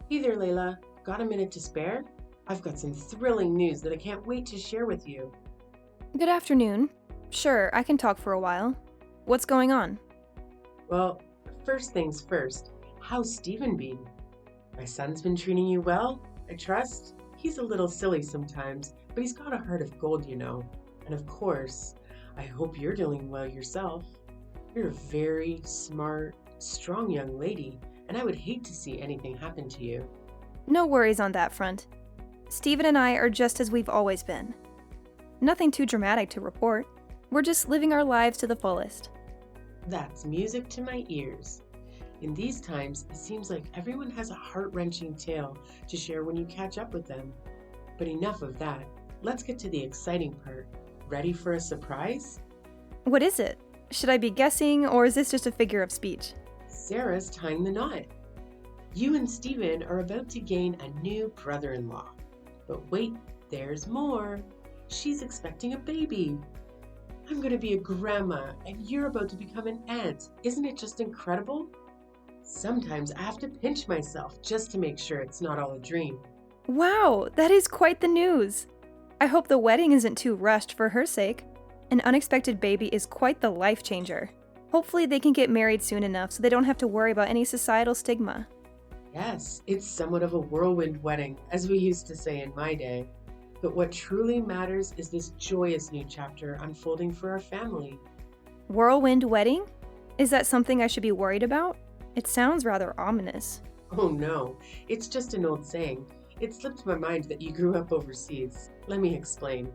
Hey there, Layla. Got a minute to spare? I've got some thrilling news that I can't wait to share with you. Good afternoon. Sure, I can talk for a while. What's going on? Well, first things first, how's Stephen been? My son's been treating you well, I trust? He's a little silly sometimes, but he's got a heart of gold. And of course, I hope you're doing well yourself. You're a very smart, strong young lady, and I would hate to see anything happen to you. No worries on that front. Steven and I are just as we've always been. Nothing too dramatic to report. We're just living our lives to the fullest. That's music to my ears. In these times, it seems like everyone has a heart wrenching tale to share when you catch up with them. But enough of that. Let's get to the exciting part. Ready for a surprise? What is it? Should I be guessing, or is this just a figure of speech? Sarah's tying the knot. You and Stephen are about to gain a new brother in law. But wait, there's more. She's expecting a baby. I'm going to be a grandma, and you're about to become an aunt. Isn't it just incredible? Sometimes I have to pinch myself just to make sure it's not all a dream. Wow, that is quite the news! I hope the wedding isn't too rushed for her sake. An unexpected baby is quite the life changer. Hopefully, they can get married soon enough so they don't have to worry about any societal stigma. Yes, it's somewhat of a whirlwind wedding, as we used to say in my day. But what truly matters is this joyous new chapter unfolding for our family. Whirlwind wedding? Is that something I should be worried about? It sounds rather ominous. Oh no, it's just an old saying. It slipped my mind that you grew up overseas. Let me explain.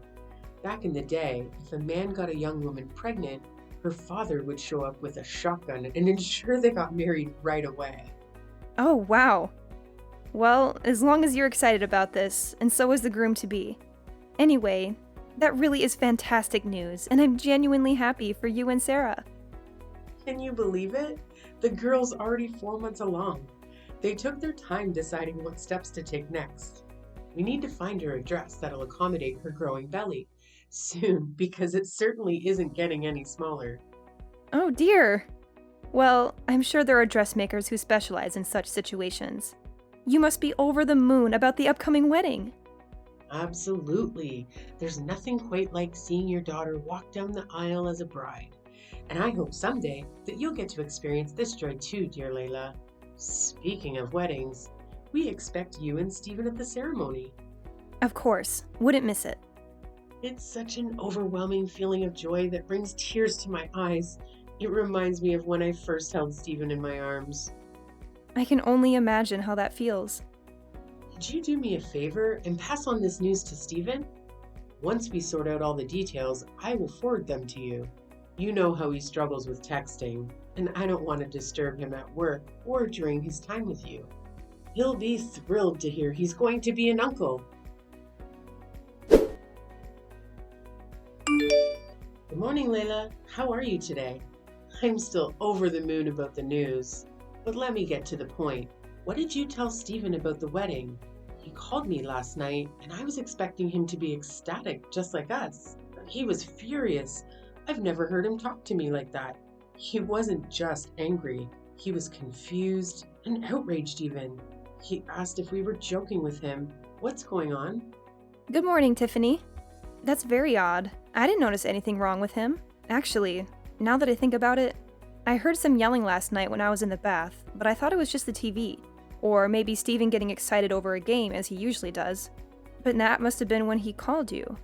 Back in the day, if a man got a young woman pregnant, her father would show up with a shotgun and ensure they got married right away. Oh, wow. Well, as long as you're excited about this, and so is the groom to be. Anyway, that really is fantastic news, and I'm genuinely happy for you and Sarah. Can you believe it? The girl's already 4 months along. They took their time deciding what steps to take next. We need to find her a dress that'll accommodate her growing belly soon because it certainly isn't getting any smaller. Oh dear. Well, I'm sure there are dressmakers who specialize in such situations. You must be over the moon about the upcoming wedding. Absolutely. There's nothing quite like seeing your daughter walk down the aisle as a bride. And I hope someday that you'll get to experience this joy too, dear Layla. Speaking of weddings, we expect you and Stephen at the ceremony. Of course, wouldn't miss it. It's such an overwhelming feeling of joy that brings tears to my eyes. It reminds me of when I first held Stephen in my arms. I can only imagine how that feels. Could you do me a favor and pass on this news to Stephen? Once we sort out all the details, I will forward them to you. You know how he struggles with texting, and I don't want to disturb him at work or during his time with you. He'll be thrilled to hear he's going to be an uncle. Good morning, Layla. How are you today? I'm still over the moon about the news. But let me get to the point. What did you tell Stephen about the wedding? He called me last night, and I was expecting him to be ecstatic, just like us. But he was furious. I've never heard him talk to me like that. He wasn't just angry. He was confused and outraged even. He asked if we were joking with him. What's going on? Good morning, Tiffany. That's very odd. I didn't notice anything wrong with him. Actually, now that I think about it, I heard some yelling last night when I was in the bath, but I thought it was just the TV. Or maybe Steven getting excited over a game as he usually does. But that must have been when he called you.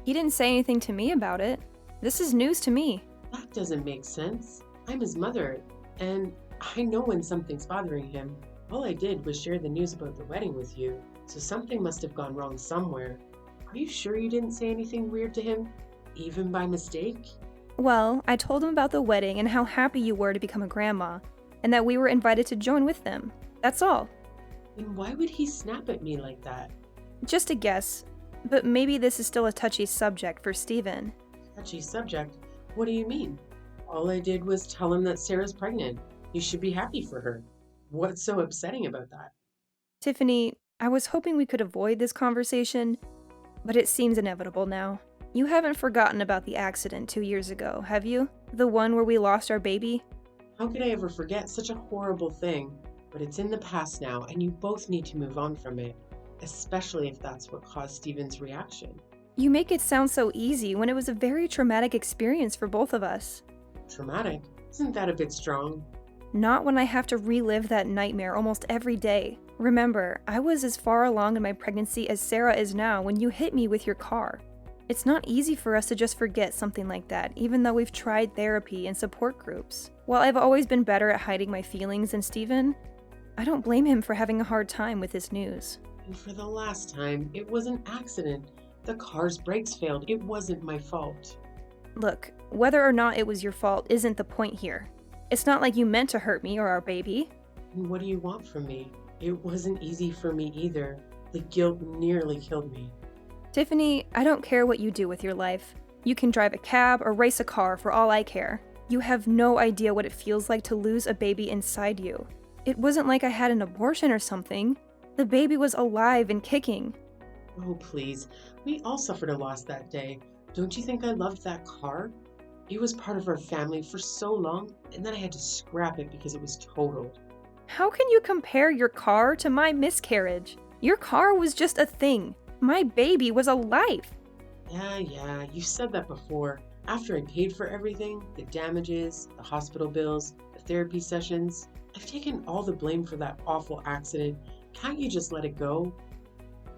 He didn't say anything to me about it. This is news to me. That doesn't make sense. I'm his mother, and I know when something's bothering him. All I did was share the news about the wedding with you, so something must have gone wrong somewhere. Are you sure you didn't say anything weird to him? Even by mistake? Well, I told him about the wedding and how happy you were to become a grandma, and that we were invited to join with them. That's all. Then why would he snap at me like that? Just a guess, but maybe this is still a touchy subject for Steven. Touchy subject? What do you mean? All I did was tell him that Sarah's pregnant. You should be happy for her. What's so upsetting about that? Tiffany, I was hoping we could avoid this conversation, but it seems inevitable now. You haven't forgotten about the accident 2 years ago, have you? The one where we lost our baby? How could I ever forget such a horrible thing? But it's in the past now, and you both need to move on from it, especially if that's what caused Steven's reaction. You make it sound so easy when it was a very traumatic experience for both of us. Traumatic? Isn't that a bit strong? Not when I have to relive that nightmare almost every day. Remember, I was as far along in my pregnancy as Sarah is now when you hit me with your car. It's not easy for us to just forget something like that, even though we've tried therapy and support groups. While I've always been better at hiding my feelings than Steven, I don't blame him for having a hard time with this news. And for the last time, it was an accident. The car's brakes failed. It wasn't my fault. Look, whether or not it was your fault isn't the point here. It's not like you meant to hurt me or our baby. And what do you want from me? It wasn't easy for me either. The guilt nearly killed me. Tiffany, I don't care what you do with your life. You can drive a cab or race a car for all I care. You have no idea what it feels like to lose a baby inside you. It wasn't like I had an abortion or something. The baby was alive and kicking. Oh, please. We all suffered a loss that day. Don't you think I loved that car? It was part of our family for so long, and then I had to scrap it because it was totaled. How can you compare your car to my miscarriage? Your car was just a thing. My baby was alive. Yeah, you said that before. After I paid for everything, the damages, the hospital bills, the therapy sessions, I've taken all the blame for that awful accident. Can't you just let it go?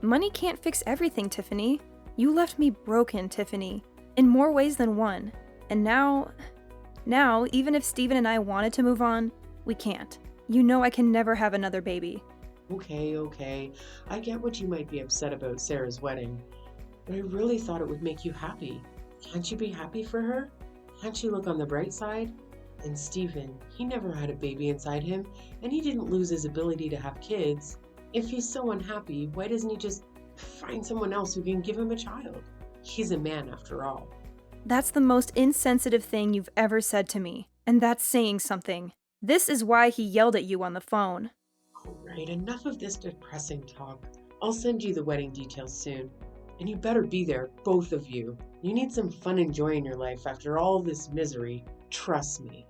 Money can't fix everything, Tiffany. You left me broken, Tiffany, in more ways than one. And now, even if Steven and I wanted to move on, we can't. You know I can never have another baby. Okay. I get what you might be upset about Sarah's wedding, but I really thought it would make you happy. Can't you be happy for her? Can't you look on the bright side? And Steven, he never had a baby inside him, and he didn't lose his ability to have kids. If he's so unhappy, why doesn't he just find someone else who can give him a child? He's a man after all. That's the most insensitive thing you've ever said to me, and that's saying something. This is why he yelled at you on the phone. All right, enough of this depressing talk. I'll send you the wedding details soon. And you better be there, both of you. You need some fun enjoying your life after all this misery. Trust me.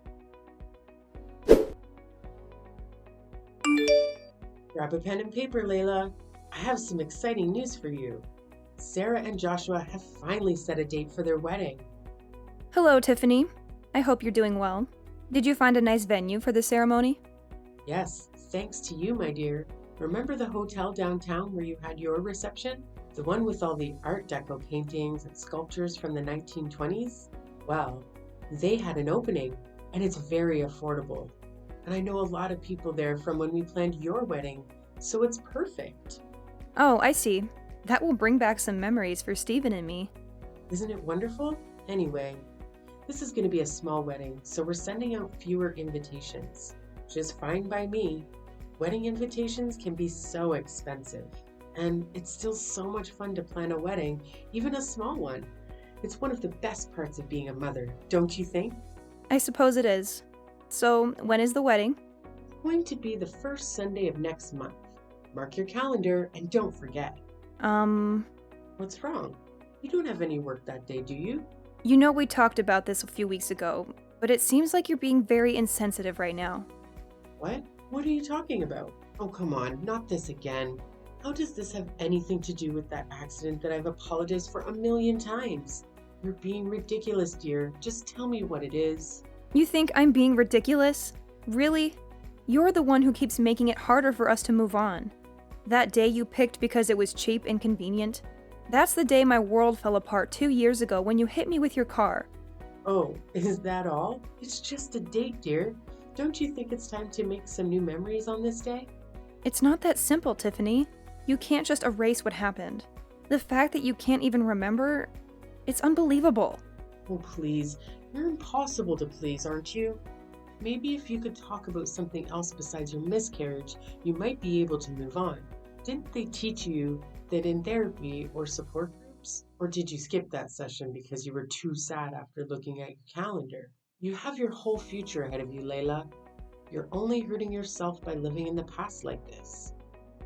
Grab a pen and paper, Layla. I have some exciting news for you. Sarah and Joshua have finally set a date for their wedding. Hello, Tiffany. I hope you're doing well. Did you find a nice venue for the ceremony? Yes, thanks to you, my dear. Remember the hotel downtown where you had your reception? The one with all the Art Deco paintings and sculptures from the 1920s? Well, they had an opening, and it's very affordable. And I know a lot of people there from when we planned your wedding, so it's perfect. Oh, I see. That will bring back some memories for Steven and me. Isn't it wonderful? Anyway, this is going to be a small wedding, so we're sending out fewer invitations. Which is fine by me. Wedding invitations can be so expensive. And it's still so much fun to plan a wedding, even a small one. It's one of the best parts of being a mother, don't you think? I suppose it is. So, when is the wedding? It's going to be the first Sunday of next month. Mark your calendar and don't forget. What's wrong? You don't have any work that day, do you? You know we talked about this a few weeks ago, but it seems like you're being very insensitive right now. What? What are you talking about? Oh, come on, not this again. How does this have anything to do with that accident that I've apologized for 1,000,000 times? You're being ridiculous, dear. Just tell me what it is. You think I'm being ridiculous? Really? You're the one who keeps making it harder for us to move on. That day you picked because it was cheap and convenient. That's the day my world fell apart 2 years ago when you hit me with your car. Oh, is that all? It's just a date, dear. Don't you think it's time to make some new memories on this day? It's not that simple, Tiffany. You can't just erase what happened. The fact that you can't even remember, it's unbelievable. Oh, please. You're impossible to please, aren't you? Maybe if you could talk about something else besides your miscarriage, you might be able to move on. Didn't they teach you that in therapy or support groups? Or did you skip that session because you were too sad after looking at your calendar? You have your whole future ahead of you, Layla. You're only hurting yourself by living in the past like this.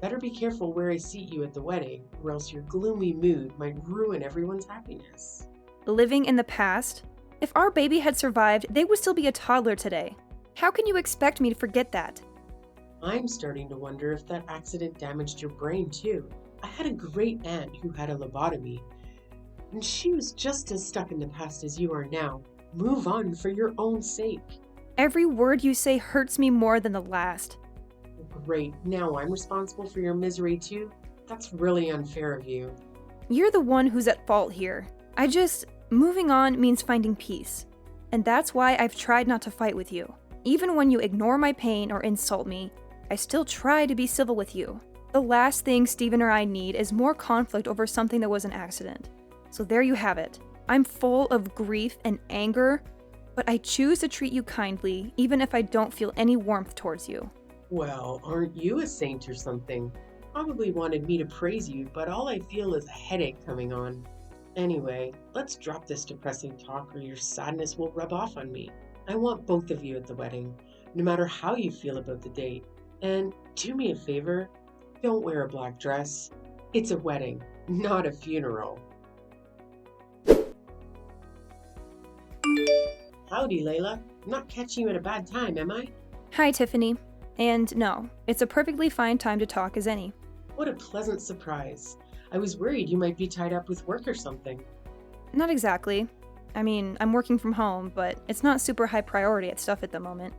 Better be careful where I seat you at the wedding, or else your gloomy mood might ruin everyone's happiness. Living in the past? If our baby had survived, they would still be a toddler today. How can you expect me to forget that? I'm starting to wonder if that accident damaged your brain too. I had a great aunt who had a lobotomy, and she was just as stuck in the past as you are now. Move on for your own sake. Every word you say hurts me more than the last. Great, now I'm responsible for your misery too? That's really unfair of you. You're the one who's at fault here. Moving on means finding peace. And that's why I've tried not to fight with you. Even when you ignore my pain or insult me, I still try to be civil with you. The last thing Steven or I need is more conflict over something that was an accident. So there you have it. I'm full of grief and anger, but I choose to treat you kindly, even if I don't feel any warmth towards you. Well, aren't you a saint or something? Probably wanted me to praise you, but all I feel is a headache coming on. Anyway, let's drop this depressing talk or your sadness will rub off on me. I want both of you at the wedding, no matter how you feel about the date. And do me a favor, don't wear a black dress. It's a wedding, not a funeral. Howdy, Layla. I'm not catching you at a bad time, am I? Hi, Tiffany. And no, it's a perfectly fine time to talk as any. What a pleasant surprise. I was worried you might be tied up with work or something. Not exactly. I mean, I'm working from home, but it's not super high priority at stuff at the moment.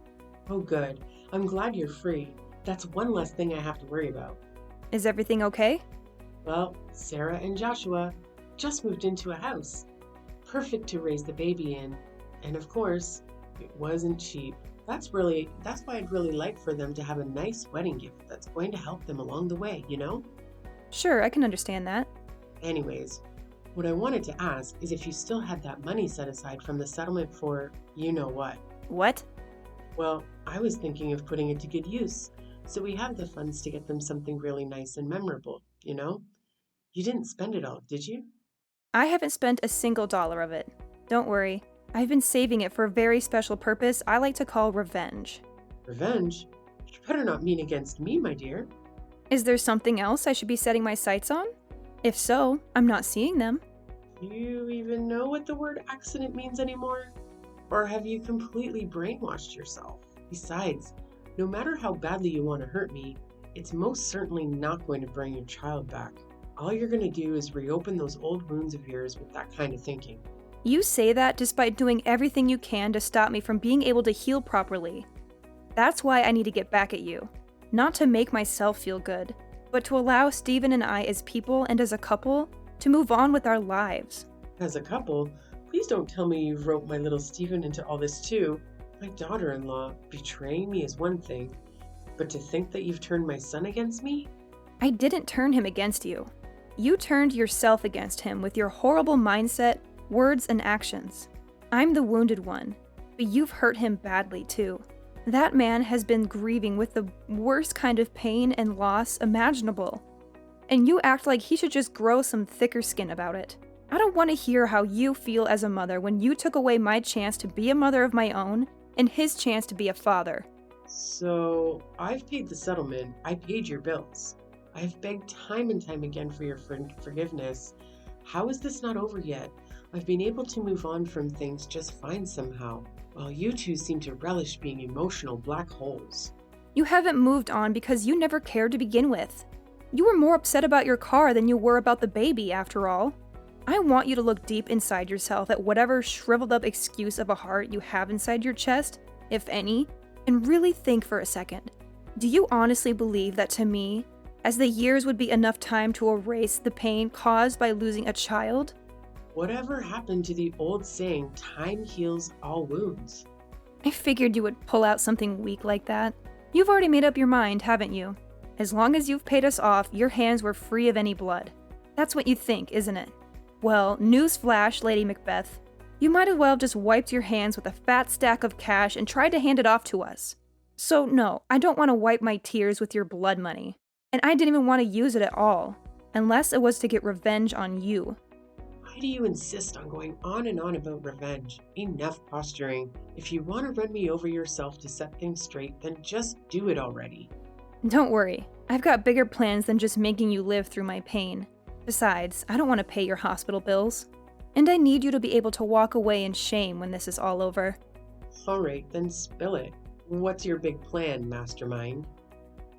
Oh, good. I'm glad you're free. That's one less thing I have to worry about. Is everything okay? Well, Sarah and Joshua just moved into a house. Perfect to raise the baby in. And of course, it wasn't cheap. That's why I'd really like for them to have a nice wedding gift that's going to help them along the way, you know? Sure, I can understand that. Anyways, what I wanted to ask is if you still had that money set aside from the settlement for you know what. What? Well, I was thinking of putting it to good use, so we have the funds to get them something really nice and memorable, you know? You didn't spend it all, did you? I haven't spent a single dollar of it. Don't worry. I've been saving it for a very special purpose I like to call revenge. Revenge? You better not mean against me, my dear. Is there something else I should be setting my sights on? If so, I'm not seeing them. Do you even know what the word accident means anymore? Or have you completely brainwashed yourself? Besides, no matter how badly you want to hurt me, it's most certainly not going to bring your child back. All you're going to do is reopen those old wounds of yours with that kind of thinking. You say that despite doing everything you can to stop me from being able to heal properly. That's why I need to get back at you. Not to make myself feel good, but to allow Steven and I as people and as a couple to move on with our lives. As a couple, please don't tell me you roped my little Steven into all this too. My daughter-in-law betraying me is one thing, but to think that you've turned my son against me? I didn't turn him against you. You turned yourself against him with your horrible mindset, words, and actions. I'm the wounded one, but you've hurt him badly too. That man has been grieving with the worst kind of pain and loss imaginable. And you act like he should just grow some thicker skin about it. I don't want to hear how you feel as a mother when you took away my chance to be a mother of my own and his chance to be a father. So, I've paid the settlement. I paid your bills. I've begged time and time again for your forgiveness. How is this not over yet? I've been able to move on from things just fine somehow, while you two seem to relish being emotional black holes. You haven't moved on because you never cared to begin with. You were more upset about your car than you were about the baby, after all. I want you to look deep inside yourself at whatever shriveled up excuse of a heart you have inside your chest, if any, and really think for a second. Do you honestly believe that to me, as the years would be enough time to erase the pain caused by losing a child? Whatever happened to the old saying, time heals all wounds? I figured you would pull out something weak like that. You've already made up your mind, haven't you? As long as you've paid us off, your hands were free of any blood. That's what you think, isn't it? Well, newsflash, Lady Macbeth. You might as well have just wiped your hands with a fat stack of cash and tried to hand it off to us. So no, I don't want to wipe my tears with your blood money. And I didn't even want to use it at all, unless it was to get revenge on you. Why do you insist on going on and on about revenge? Enough posturing. If you want to run me over yourself to set things straight, then just do it already. Don't worry, I've got bigger plans than just making you live through my pain. Besides, I don't want to pay your hospital bills. And I need you to be able to walk away in shame when this is all over. Alright, then spill it. What's your big plan, mastermind?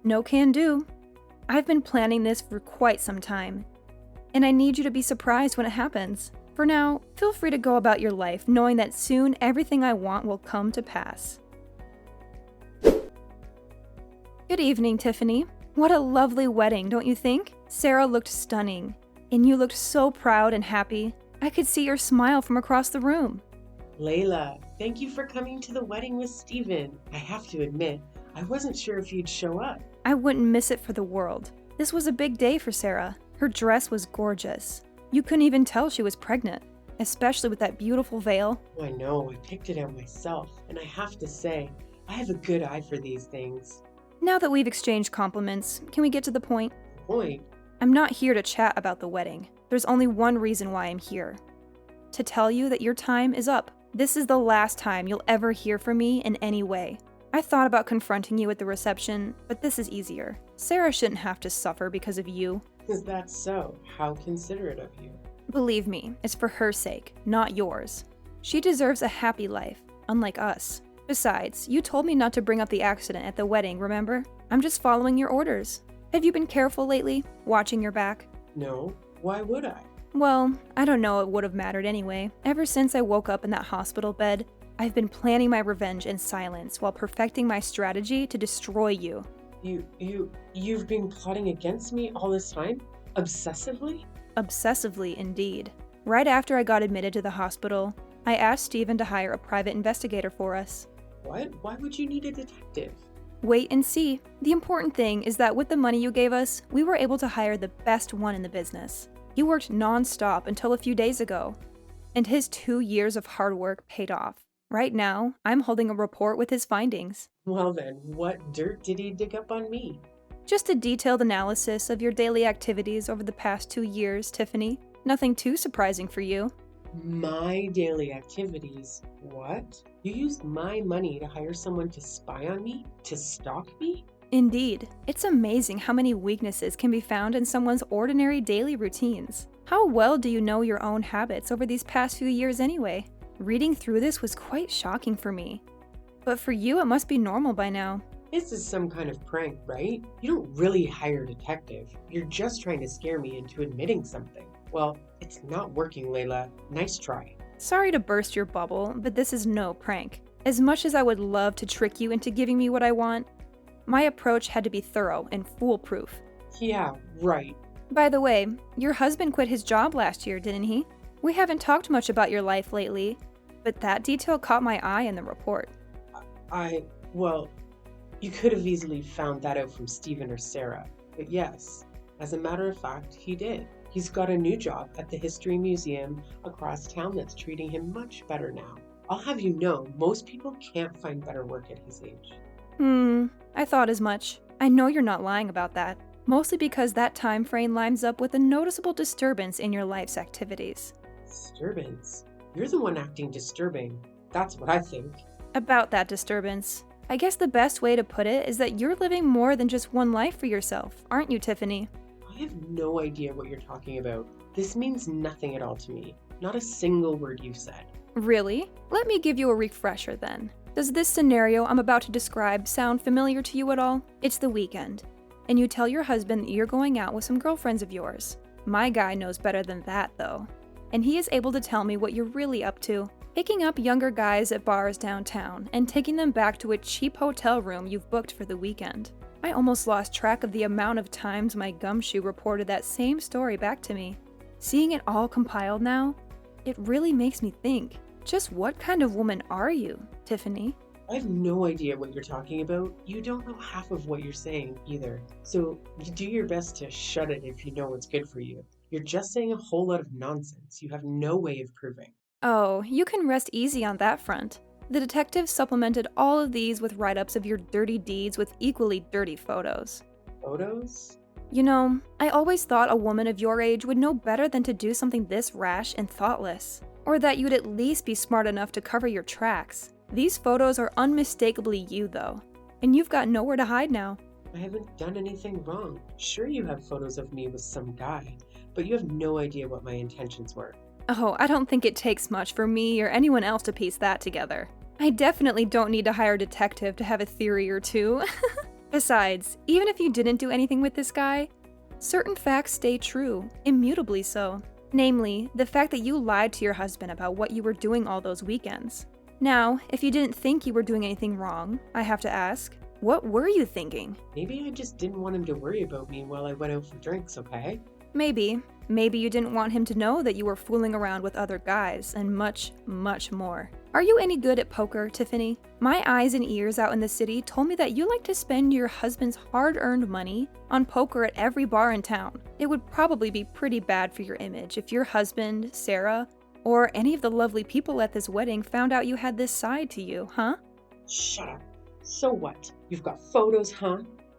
No can do. I've been planning this for quite some time, and I need you to be surprised when it happens. For now, feel free to go about your life knowing that soon everything I want will come to pass. Good evening, Tiffany. What a lovely wedding, don't you think? Sarah looked stunning, and you looked so proud and happy. I could see your smile from across the room. Layla, thank you for coming to the wedding with Steven. I have to admit, I wasn't sure if you'd show up. I wouldn't miss it for the world. This was a big day for Sarah. Her dress was gorgeous. You couldn't even tell she was pregnant, especially with that beautiful veil. Oh, I know, I picked it out myself, and I have to say, I have a good eye for these things. Now that we've exchanged compliments, can we get to the point? Point? I'm not here to chat about the wedding. There's only one reason why I'm here. To tell you that your time is up. This is the last time you'll ever hear from me in any way. I thought about confronting you at the reception, but this is easier. Sarah shouldn't have to suffer because of you. Is that so? How considerate of you. Believe me, it's for her sake, not yours. She deserves a happy life, unlike us. Besides, you told me not to bring up the accident at the wedding, remember? I'm just following your orders. Have you been careful lately, watching your back? No, why would I? Well, I don't know it would have mattered anyway. Ever since I woke up in that hospital bed, I've been planning my revenge in silence while perfecting my strategy to destroy you. You've been plotting against me all this time? Obsessively? Obsessively, indeed. Right after I got admitted to the hospital, I asked Steven to hire a private investigator for us. What? Why would you need a detective? Wait and see. The important thing is that with the money you gave us, we were able to hire the best one in the business. He worked non-stop until a few days ago, and his 2 years of hard work paid off. Right now, I'm holding a report with his findings. Well then, what dirt did he dig up on me? Just a detailed analysis of your daily activities over the past 2 years, Tiffany. Nothing too surprising for you. My daily activities? What? You used my money to hire someone to spy on me? To stalk me? Indeed. It's amazing how many weaknesses can be found in someone's ordinary daily routines. How well do you know your own habits over these past few years anyway? Reading through this was quite shocking for me. But for you, it must be normal by now. This is some kind of prank, right? You don't really hire a detective. You're just trying to scare me into admitting something. Well, it's not working, Layla. Nice try. Sorry to burst your bubble, but this is no prank. As much as I would love to trick you into giving me what I want, my approach had to be thorough and foolproof. Yeah, right. By the way, your husband quit his job last year, didn't he? We haven't talked much about your life lately, but that detail caught my eye in the report. Well, you could have easily found that out from Steven or Sarah. But yes, as a matter of fact, he did. He's got a new job at the History Museum across town that's treating him much better now. I'll have you know, most people can't find better work at his age. I thought as much. I know you're not lying about that. Mostly because that time frame lines up with a noticeable disturbance in your life's activities. Disturbance? You're the one acting disturbing. That's what I think. About that disturbance, I guess the best way to put it is that you're living more than just one life for yourself, aren't you, Tiffany? I have no idea what you're talking about. This means nothing at all to me. Not a single word you've said. Really? Let me give you a refresher then. Does this scenario I'm about to describe sound familiar to you at all? It's the weekend, and you tell your husband that you're going out with some girlfriends of yours. My guy knows better than that, though, and he is able to tell me what you're really up to. Picking up younger guys at bars downtown and taking them back to a cheap hotel room you've booked for the weekend. I almost lost track of the amount of times my gumshoe reported that same story back to me. Seeing it all compiled now, it really makes me think, just what kind of woman are you, Tiffany? I have no idea what you're talking about. You don't know half of what you're saying either. So you do your best to shut it if you know what's good for you. You're just saying a whole lot of nonsense you have no way of proving. Oh, you can rest easy on that front. The detective supplemented all of these with write-ups of your dirty deeds with equally dirty photos. Photos? You know, I always thought a woman of your age would know better than to do something this rash and thoughtless. Or that you'd at least be smart enough to cover your tracks. These photos are unmistakably you, though, and you've got nowhere to hide now. I haven't done anything wrong. Sure, you have photos of me with some guy, but you have no idea what my intentions were. Oh, I don't think it takes much for me or anyone else to piece that together. I definitely don't need to hire a detective to have a theory or two. Besides, even if you didn't do anything with this guy, certain facts stay true, immutably so. Namely, the fact that you lied to your husband about what you were doing all those weekends. Now, if you didn't think you were doing anything wrong, I have to ask, what were you thinking? Maybe I just didn't want him to worry about me while I went out for drinks, okay? Maybe. Maybe you didn't want him to know that you were fooling around with other guys, and much, much more. Are you any good at poker, Tiffany? My eyes and ears out in the city told me that you like to spend your husband's hard-earned money on poker at every bar in town. It would probably be pretty bad for your image if your husband, Sarah, or any of the lovely people at this wedding found out you had this side to you, huh? Shut up. So what? You've got photos, huh?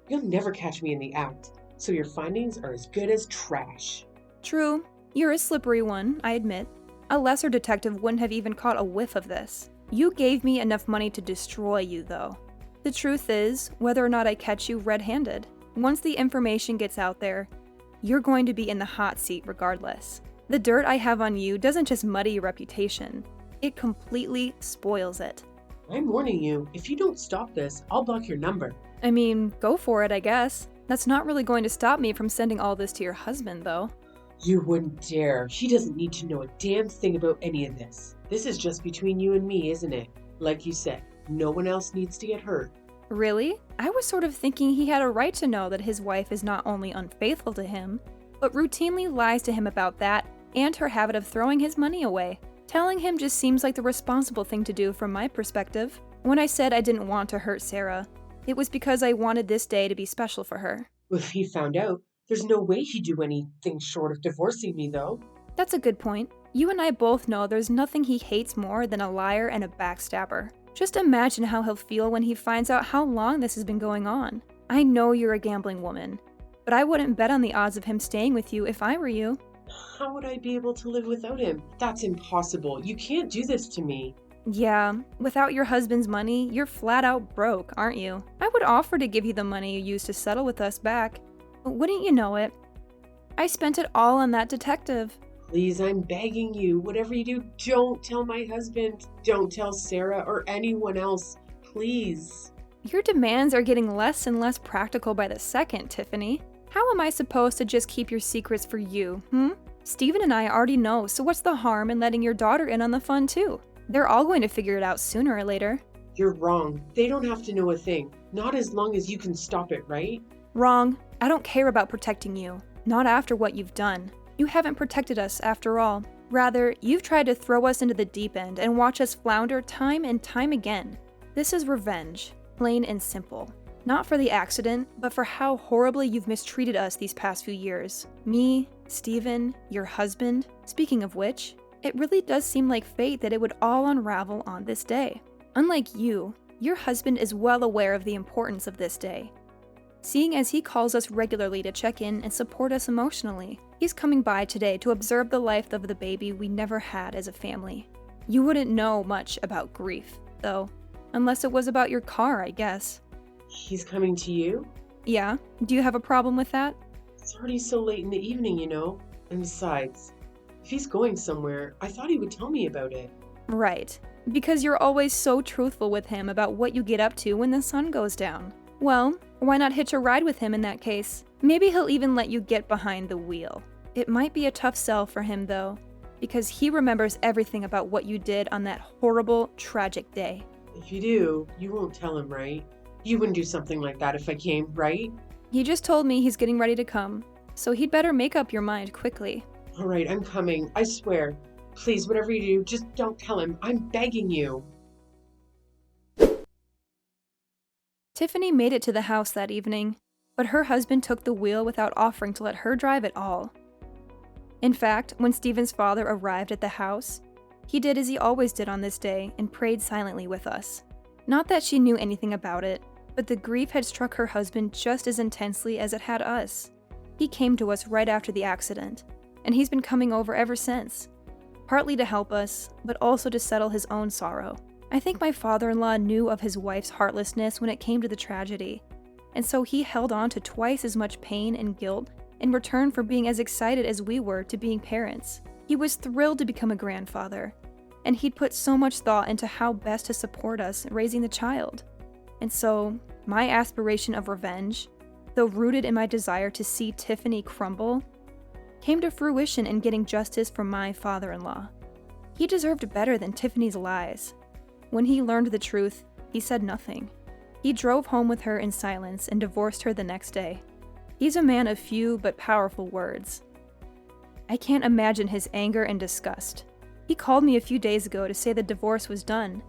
You'll never catch me in the act, so your findings are as good as trash. True. You're a slippery one, I admit. A lesser detective wouldn't have even caught a whiff of this. You gave me enough money to destroy you, though. The truth is, whether or not I catch you red-handed, once the information gets out there, you're going to be in the hot seat regardless. The dirt I have on you doesn't just muddy your reputation, it completely spoils it. I'm warning you, if you don't stop this, I'll block your number. I mean, go for it, I guess. That's not really going to stop me from sending all this to your husband, though. You wouldn't dare. He doesn't need to know a damn thing about any of this. This is just between you and me, isn't it? Like you said, no one else needs to get hurt. Really? I was sort of thinking he had a right to know that his wife is not only unfaithful to him, but routinely lies to him about that and her habit of throwing his money away. Telling him just seems like the responsible thing to do from my perspective. When I said I didn't want to hurt Sarah, it was because I wanted this day to be special for her. Well, if he found out, there's no way he'd do anything short of divorcing me, though. That's a good point. You and I both know there's nothing he hates more than a liar and a backstabber. Just imagine how he'll feel when he finds out how long this has been going on. I know you're a gambling woman, but I wouldn't bet on the odds of him staying with you if I were you. How would I be able to live without him? That's impossible. You can't do this to me. Yeah, without your husband's money, you're flat out broke, aren't you? I would offer to give you the money you used to settle with us back. But wouldn't you know it? I spent it all on that detective. Please, I'm begging you. Whatever you do, don't tell my husband. Don't tell Sarah or anyone else. Please. Your demands are getting less and less practical by the second, Tiffany. How am I supposed to just keep your secrets for you, Stephen and I already know, so what's the harm in letting your daughter in on the fun too? They're all going to figure it out sooner or later. You're wrong. They don't have to know a thing. Not as long as you can stop it, right? Wrong. I don't care about protecting you. Not after what you've done. You haven't protected us after all. Rather, you've tried to throw us into the deep end and watch us flounder time and time again. This is revenge, plain and simple. Not for the accident, but for how horribly you've mistreated us these past few years. Me, Stephen, your husband. Speaking of which, it really does seem like fate that it would all unravel on this day. Unlike you, your husband is well aware of the importance of this day. Seeing as he calls us regularly to check in and support us emotionally, he's coming by today to observe the life of the baby we never had as a family. You wouldn't know much about grief, though, unless it was about your car, I guess. He's coming to you? Yeah? Do you have a problem with that? It's already so late in the evening, you know. And besides, if he's going somewhere, I thought he would tell me about it. Right. Because you're always so truthful with him about what you get up to when the sun goes down. Well, why not hitch a ride with him in that case? Maybe he'll even let you get behind the wheel. It might be a tough sell for him, though, because he remembers everything about what you did on that horrible, tragic day. If you do, you won't tell him, right? You wouldn't do something like that if I came, right? He just told me he's getting ready to come, so he'd better make up your mind quickly. All right, I'm coming. I swear. Please, whatever you do, just don't tell him. I'm begging you. Tiffany made it to the house that evening, but her husband took the wheel without offering to let her drive at all. In fact, when Stephen's father arrived at the house, he did as he always did on this day and prayed silently with us. Not that she knew anything about it, but the grief had struck her husband just as intensely as it had us. He came to us right after the accident, and he's been coming over ever since, partly to help us, but also to settle his own sorrow. I think my father-in-law knew of his wife's heartlessness when it came to the tragedy, and so he held on to twice as much pain and guilt in return for being as excited as we were to being parents. He was thrilled to become a grandfather, and he'd put so much thought into how best to support us raising the child. And so, my aspiration of revenge, though rooted in my desire to see Tiffany crumble, came to fruition in getting justice from my father-in-law. He deserved better than Tiffany's lies. When he learned the truth, he said nothing. He drove home with her in silence and divorced her the next day. He's a man of few but powerful words. I can't imagine his anger and disgust. He called me a few days ago to say the divorce was done,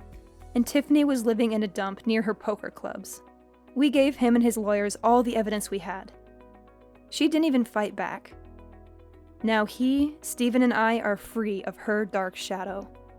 and Tiffany was living in a dump near her poker clubs. We gave him and his lawyers all the evidence we had. She didn't even fight back. Now he, Stephen, and I are free of her dark shadow.